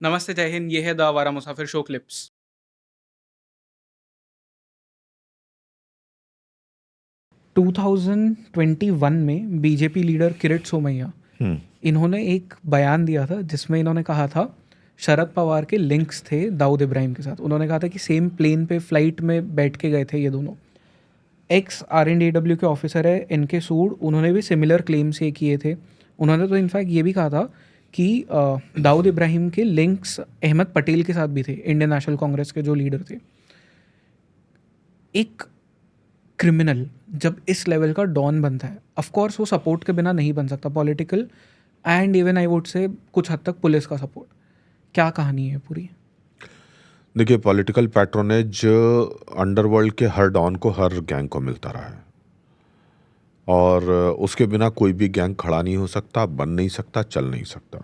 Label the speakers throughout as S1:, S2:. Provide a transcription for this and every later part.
S1: नमस्ते, जय हिंद। ये है द आवारा मुसाफिर शो क्लिप्स। 2021 में बीजेपी लीडर किरीट सोमैया इन्होंने एक बयान दिया था जिसमें इन्होंने कहा था शरद पवार के लिंक्स थे दाऊद इब्राहिम के साथ। उन्होंने कहा था कि सेम प्लेन पे फ्लाइट में बैठ के गए थे ये दोनों। एक्स RNDW के ऑफिसर है इनके सूड, उन्होंने भी सिमिलर क्लेम्स ये किए थे। उन्होंने तो इनफैक्ट ये भी कहा था कि दाऊद इब्राहिम के लिंक्स अहमद पटेल के साथ भी थे, इंडियन नेशनल कांग्रेस के जो लीडर थे। एक क्रिमिनल जब इस लेवल का डॉन बनता है, ऑफ कोर्स वो सपोर्ट के बिना नहीं बन सकता, political and even I would say कुछ हद तक पुलिस का सपोर्ट। क्या कहानी है पूरी?
S2: देखिए, पॉलिटिकल पैट्रोनेज अंडरवर्ल्ड के हर डॉन को, हर गैंग को मिलता रहा है और उसके बिना कोई भी गैंग खड़ा नहीं हो सकता, बन नहीं सकता, चल नहीं सकता।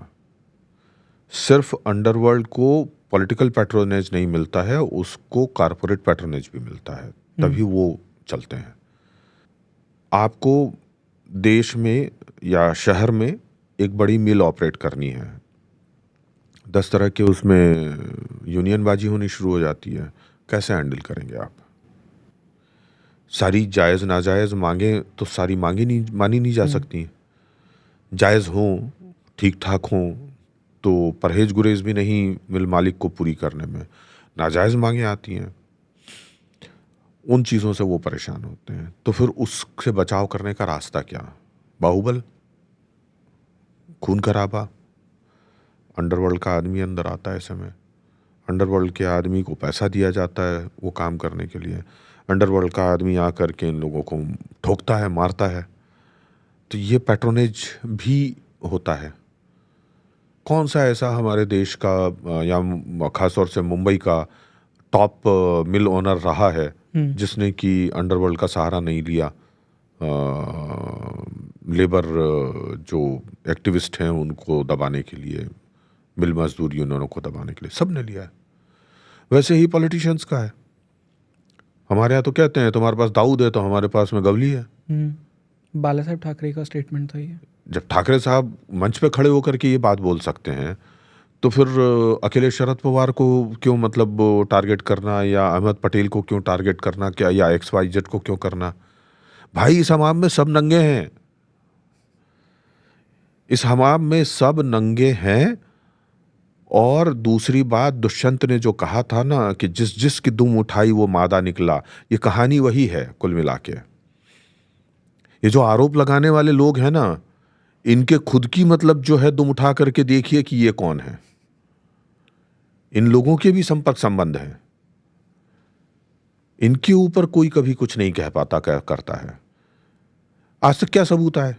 S2: सिर्फ अंडरवर्ल्ड को पॉलिटिकल पैट्रोनेज नहीं मिलता है, उसको कारपोरेट पैट्रोनेज भी मिलता है, तभी वो चलते हैं। आपको देश में या शहर में एक बड़ी मिल ऑपरेट करनी है, 10 तरह के उसमें यूनियनबाजी होनी शुरू हो जाती है। कैसे हैंडल करेंगे आप? सारी जायज़ नाजायज़ मांगे तो सारी मांगी नहीं मानी नहीं जा सकती। जायज़ हों, ठीक ठाक हों, तो परहेज गुरेज भी नहीं मिल मालिक को पूरी करने में। नाजायज़ मांगे आती हैं, उन चीज़ों से वो परेशान होते हैं। तो फिर उससे बचाव करने का रास्ता क्या? बाहुबल, खून खराबा। अंडरवर्ल्ड का आदमी अंदर आता है ऐसे में। अंडरवर्ल्ड के आदमी को पैसा दिया जाता है वो काम करने के लिए। अंडरवर्ल्ड का आदमी आकर के इन लोगों को ठोकता है, मारता है। तो ये पैट्रोनेज भी होता है। कौन सा ऐसा हमारे देश का या खासतौर से मुंबई का टॉप मिल ओनर रहा है जिसने कि अंडरवर्ल्ड का सहारा नहीं लिया? लेबर जो एक्टिविस्ट हैं उनको दबाने के लिए, मिल मजदूर यूनियनों को दबाने के लिए सबने लिया है। वैसे ही पॉलिटिशियंस का है। हमारे यहाँ तो कहते हैं तुम्हारे पास दाऊद है तो हमारे पास में गवली है।
S1: बाला साहब ठाकरे का स्टेटमेंट था ये।
S2: जब ठाकरे साहब मंच पे खड़े होकर के ये बात बोल सकते हैं तो फिर अकेले शरद पवार को क्यों मतलब टारगेट करना, या अहमद पटेल को क्यों टारगेट करना, क्या या XYZ को क्यों करना? भाई, इस हमाम में सब नंगे हैं। इस हमाम में सब नंगे हैं। और दूसरी बात, दुष्यंत ने जो कहा था ना कि जिस जिस की दुम उठाई वो मादा निकला, ये कहानी वही है कुल मिला के। ये जो आरोप लगाने वाले लोग हैं ना, इनके खुद की मतलब जो है दुम उठा करके देखिए कि ये कौन है। इन लोगों के भी संपर्क संबंध हैं। इनके ऊपर कोई कभी कुछ नहीं कह पाता, क्या करता है। आज तक क्या सबूत आए?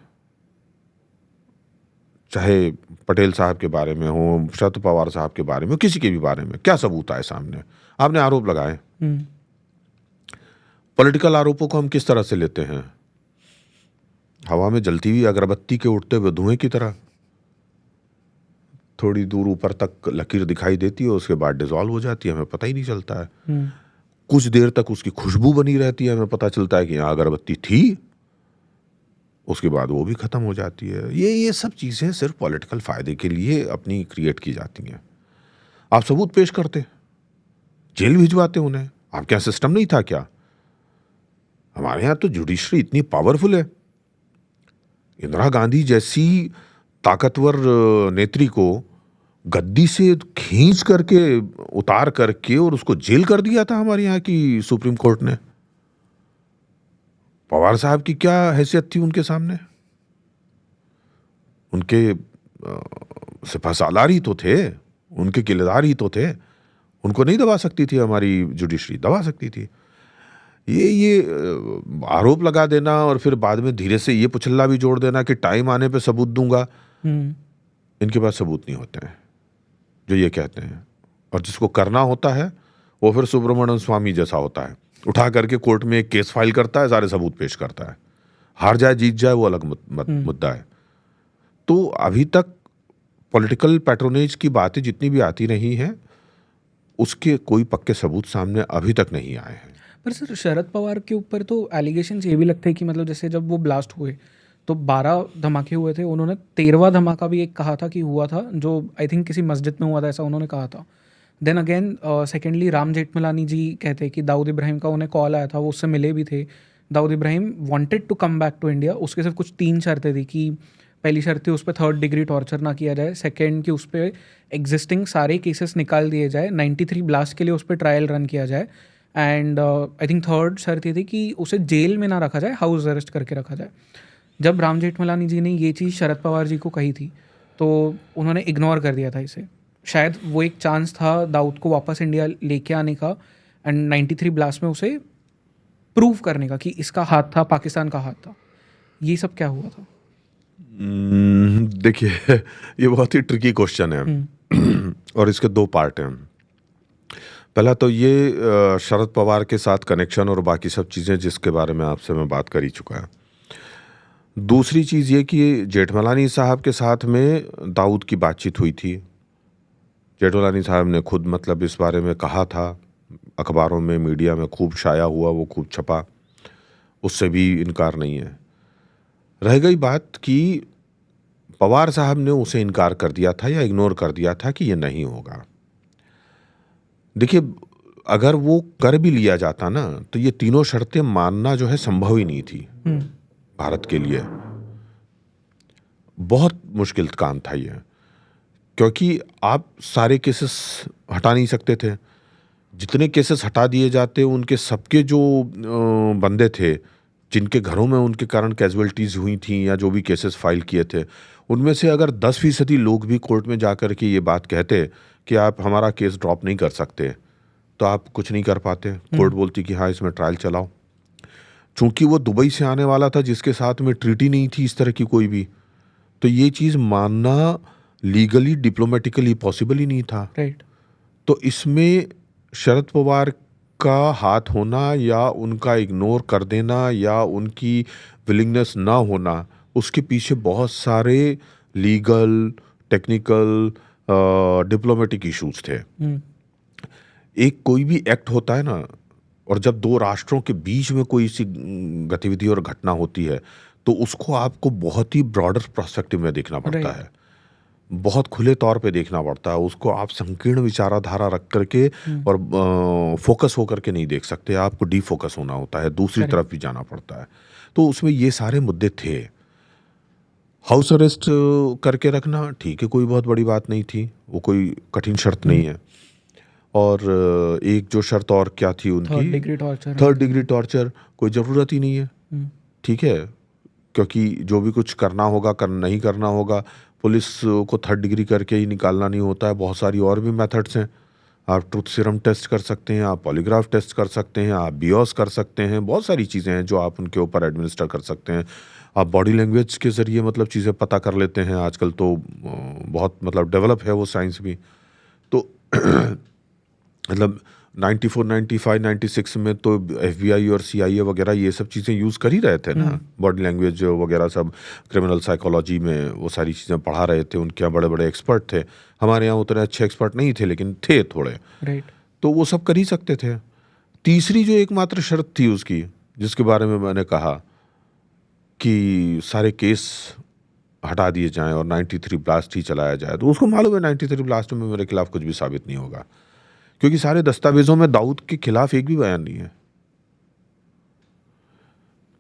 S2: चाहे पटेल साहब के बारे में हो, शरद पवार साहब के बारे में, किसी के भी बारे में क्या सबूत आए सामने? आपने आरोप लगाए। पॉलिटिकल आरोपों को हम किस तरह से लेते हैं? हवा में जलती हुई अगरबत्ती के उठते हुए धुएं की तरह। थोड़ी दूर ऊपर तक लकीर दिखाई देती है, उसके बाद डिसॉल्व हो जाती है, हमें पता ही नहीं चलता है। कुछ देर तक उसकी खुशबू बनी रहती है, हमें पता चलता है कि यहाँ अगरबत्ती थी, उसके बाद वो भी खत्म हो जाती है। ये सब चीजें सिर्फ पॉलिटिकल फायदे के लिए अपनी क्रिएट की जाती हैं। आप सबूत पेश करते, जेल भिजवाते उन्हें। आपके यहाँ सिस्टम नहीं था क्या? हमारे यहाँ तो जुडिशरी इतनी पावरफुल है। इंदिरा गांधी जैसी ताकतवर नेत्री को गद्दी से खींच करके उतार करके और उसको जेल कर दिया था हमारे यहाँ की सुप्रीम कोर्ट ने। पवार साहब की क्या हैसियत थी उनके सामने? उनके सिपहसालार ही तो थे, उनके किलेदार ही तो थे। उनको नहीं दबा सकती थी हमारी जुडिशरी? दबा सकती थी। ये आरोप लगा देना और फिर बाद में धीरे से ये पुछल्ला भी जोड़ देना कि टाइम आने पे सबूत दूंगा। इनके पास सबूत नहीं होते हैं जो ये कहते हैं। और जिसको करना होता है वो फिर सुब्रमण्यम स्वामी जैसा होता है, उठा करके कोर्ट में एक केस फाइल करता है, सारे सबूत पेश करता है। हार जाए जीत जाए वो अलग मुद्दा है। तो अभी तक पॉलिटिकल पैट्रोनेज की बातें जितनी भी आती रही हैं, उसके कोई पक्के सबूत सामने अभी तक नहीं आए हैं।
S1: पर सर, शरद पवार के ऊपर तो एलिगेशंस ये भी लगते हैं कि मतलब जैसे जब वो ब्लास्ट हुए तो 12 धमाके हुए थे, उन्होंने 13वां धमाका भी एक कहा था कि हुआ था, जो आई थिंक किसी मस्जिद में हुआ था, ऐसा उन्होंने कहा था। Then again secondly Ram Jethmalani ji कहते हैं कि दाऊद इब्राहिम का उन्हें कॉल आया था, वो उससे मिले भी थे। Dawood Ibrahim wanted to come back to India. उसके सिर्फ कुछ 3 शर्तें थी कि पहली शर्त थी उस पर 3rd डिग्री टॉर्चर ना किया जाए, सेकेंड कि उस पर एग्जिस्टिंग सारे केसेस निकाल दिए जाए, 93 ब्लास्ट के लिए उस पर ट्रायल रन किया जाए, एंड आई थिंक 3rd शर्त ये थी कि उसे जेल में ना रखा जाए, हाउस अरेस्ट करके रखा जाए। जब राम जेठमलानी जी ने ये चीज़ शरद पवार जी को कही थी तो उन्होंने इग्नोर कर दिया था इसे। शायद वो एक चांस था दाऊद को वापस इंडिया लेके आने का एंड 93 ब्लास्ट में उसे प्रूव करने का कि इसका हाथ था, पाकिस्तान का हाथ था। ये सब क्या हुआ था?
S2: देखिए ये बहुत ही ट्रिकी क्वेश्चन है और इसके 2 पार्ट हैं। पहला तो ये शरद पवार के साथ कनेक्शन और बाकी सब चीज़ें जिसके बारे में आपसे मैं बात कर ही चुका है। दूसरी चीज़ ये कि जेठमलानी साहब के साथ में दाऊद की बातचीत हुई थी। जेठमलानी साहब ने खुद मतलब इस बारे में कहा था, अखबारों में, मीडिया में खूब शाया हुआ, वो खूब छपा, उससे भी इनकार नहीं है। रह गई बात कि पवार साहब ने उसे इनकार कर दिया था या इग्नोर कर दिया था कि ये नहीं होगा। देखिए, अगर वो कर भी लिया जाता ना तो ये तीनों शर्तें मानना जो है संभव ही नहीं थी भारत के लिए। बहुत मुश्किल काम था ये, क्योंकि आप सारे केसेस हटा नहीं सकते थे। जितने केसेस हटा दिए जाते उनके सबके जो बंदे थे जिनके घरों में उनके कारण कैजुअलिटीज़ हुई थी या जो भी केसेस फाइल किए थे, उनमें से अगर 10% लोग भी कोर्ट में जाकर के ये बात कहते कि आप हमारा केस ड्रॉप नहीं कर सकते, तो आप कुछ नहीं कर पाते। कोर्ट बोलती कि हाँ इसमें ट्रायल चलाओ। चूंकि वो दुबई से आने वाला था जिसके साथ में ट्रीटी नहीं थी इस तरह की कोई भी, तो ये चीज़ मानना लीगली डिप्लोमेटिकली पॉसिबल ही नहीं था।
S1: राइट।
S2: तो इसमें शरद पवार का हाथ होना या उनका इग्नोर कर देना या उनकी विलिंगनेस ना होना, उसके पीछे बहुत सारे लीगल, टेक्निकल, डिप्लोमेटिक इश्यूज थे। एक कोई भी एक्ट होता है ना, और जब 2 राष्ट्रों के बीच में कोई सी गतिविधि और घटना होती है तो उसको आपको बहुत ही ब्रॉडर पर्सपेक्टिव में देखना पड़ता है, बहुत खुले तौर पे देखना पड़ता है उसको। आप संकीर्ण विचारधारा रख करके और फोकस होकर के नहीं देख सकते, आपको डीफोकस होना होता है, दूसरी तरफ भी जाना पड़ता है। तो उसमें ये सारे मुद्दे थे। हाउस अरेस्ट करके रखना ठीक है, कोई बहुत बड़ी बात नहीं थी, वो कोई कठिन शर्त नहीं है। और एक जो शर्त और क्या थी उनकी, 3rd डिग्री टॉर्चर, कोई ज़रूरत ही नहीं है। ठीक है, क्योंकि जो भी कुछ करना होगा नहीं करना होगा, पुलिस को 3rd डिग्री करके ही निकालना नहीं होता है। बहुत सारी और भी मेथड्स हैं। आप ट्रुथ सीरम टेस्ट कर सकते हैं, आप पॉलीग्राफ टेस्ट कर सकते हैं, आप बियोस कर सकते हैं, बहुत सारी चीज़ें हैं जो आप उनके ऊपर एडमिनिस्टर कर सकते हैं। आप बॉडी लैंग्वेज के ज़रिए मतलब चीज़ें पता कर लेते हैं। आजकल तो बहुत मतलब डेवलप है वो साइंस भी। तो मतलब 94, 95, 96 में तो FBI और CIA वगैरह ये सब चीज़ें यूज़ कर ही रहे थे ना, बॉडी लैंग्वेज वगैरह सब। क्रिमिनल साइकोलॉजी में वो सारी चीज़ें पढ़ा रहे थे, उनके यहाँ बड़े बड़े एक्सपर्ट थे। हमारे यहाँ उतने अच्छे एक्सपर्ट नहीं थे लेकिन थे थोड़े, तो वो सब कर ही सकते थे। तीसरी जो एकमात्र शर्त थी उसकी, जिसके बारे में मैंने कहा कि सारे केस हटा दिए जाएं और 93 ब्लास्ट ही चलाया जाए, तो उसको मालूम है 93 ब्लास्ट में मेरे खिलाफ कुछ भी साबित नहीं होगा, क्योंकि सारे दस्तावेजों में दाऊद के खिलाफ एक भी बयान नहीं है।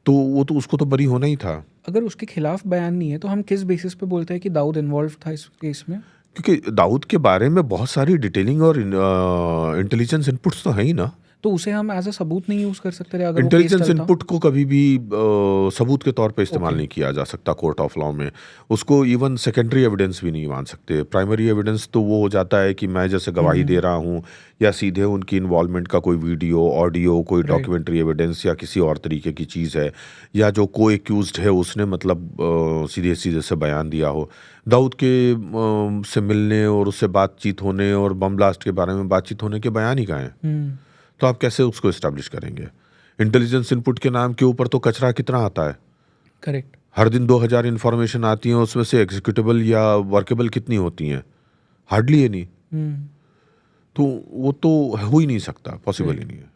S2: तो वो तो उसको तो बरी होना ही था।
S1: अगर उसके खिलाफ बयान नहीं है तो हम किस बेसिस पे बोलते हैं कि दाऊद इन्वॉल्व था इस केस में?
S2: क्योंकि दाऊद के बारे में बहुत सारी डिटेलिंग और इंटेलिजेंस इनपुट्स तो है ही ना।
S1: तो उसे हम एज अ सबूत नहीं यूज कर सकते अगर
S2: इंटेलिजेंस इनपुट को कभी भी सबूत के तौर पे इस्तेमाल नहीं किया जा सकता कोर्ट ऑफ लॉ में। उसको इवन सेकेंडरी एविडेंस भी नहीं मान सकते। प्राइमरी एविडेंस तो वो हो जाता है कि मैं जैसे गवाही दे रहा हूँ या सीधे उनकी इन्वॉल्वमेंट का कोई वीडियो, ऑडियो, कोई डॉक्यूमेंट्री एविडेंस या किसी और तरीके की चीज़ है, या जो को एक्यूज्ड है उसने मतलब सीधे सीधे से बयान दिया हो। दाऊद के से मिलने और उससे बातचीत होने और बम ब्लास्ट के बारे में बातचीत होने के बयान ही कहाँ हैं? तो आप कैसे उसको एस्टैब्लिश करेंगे? इंटेलिजेंस इनपुट के नाम के ऊपर तो कचरा कितना आता है।
S1: करेक्ट।
S2: हर दिन 2000 इन्फॉर्मेशन आती हैं, उसमें से एग्जीक्यूटेबल या वर्केबल कितनी होती हैं? Hardly any. तो वो तो हो ही नहीं सकता, पॉसिबल ही नहीं है।